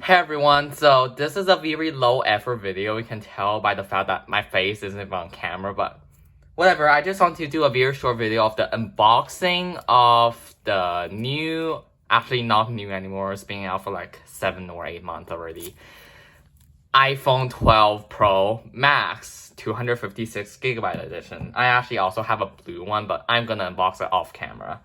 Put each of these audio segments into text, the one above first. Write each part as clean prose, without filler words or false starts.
Hey everyone, so this is a very low effort video. You can tell by the fact that my face isn't even on camera, but whatever. I just want to do a very short video of the unboxing of the new, actually not new anymore, it's been out for like 7 or 8 months already, iPhone 12 Pro Max 256GB edition. I actually also have a blue one, but I'm gonna unbox it off camera.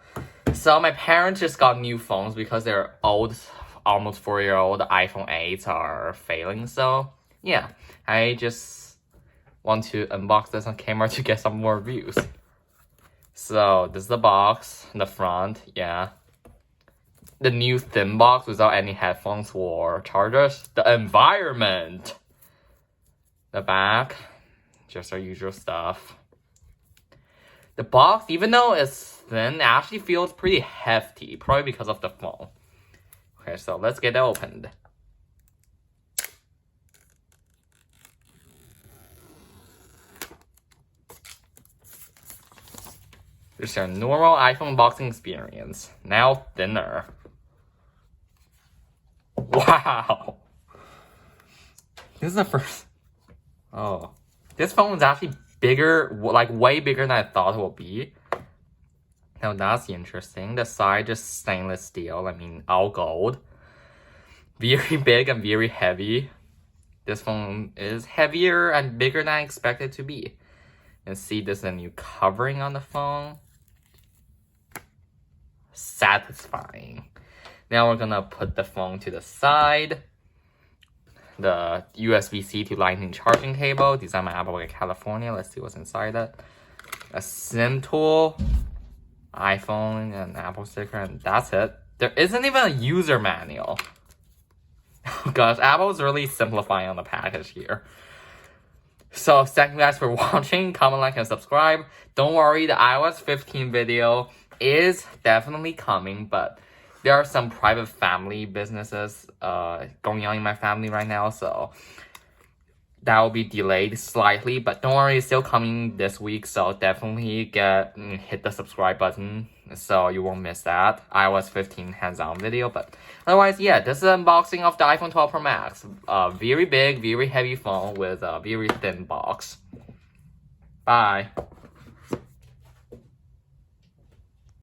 So my parents just got new phones because their old, almost 4-year-old iPhone 8s are failing. So yeah, I just want to unbox this on camera to get some more views. So this is the box, the front, yeah. The new thin box without any headphones or chargers. The environment. The back, just our usual stuff. The box, even though it's thin, actually feels pretty hefty, probably because of the phone. Okay, so let's get it opened. This is a normal iPhone unboxing experience. Now thinner. Wow! This is the first... Oh. This phone is actually bigger, like way bigger than I thought it would be. Now that's interesting. The side just stainless steel, I mean all gold. Very big and very heavy. This phone is heavier and bigger than I expected it to be. And see, there's a new covering on the phone. Satisfying. Now we're gonna put the phone to the side. The USB-C to Lightning charging cable. Designed by Apple in California. Let's see what's inside that. A SIM tool. iPhone and Apple sticker, and that's it. There isn't even a user manual. Oh gosh, Apple's really simplifying on the package here. So thank you guys for watching. Comment, like, and subscribe. Don't worry, the iOS 15 video is definitely coming, but there are some private family businesses going on in my family right now, so that will be delayed slightly, but don't worry, it's still coming this week, so definitely hit the subscribe button so you won't miss that iOS 15 hands-on video. But otherwise, yeah, this is an unboxing of the iPhone 12 Pro Max. Very big, very heavy phone with a very thin box. Bye.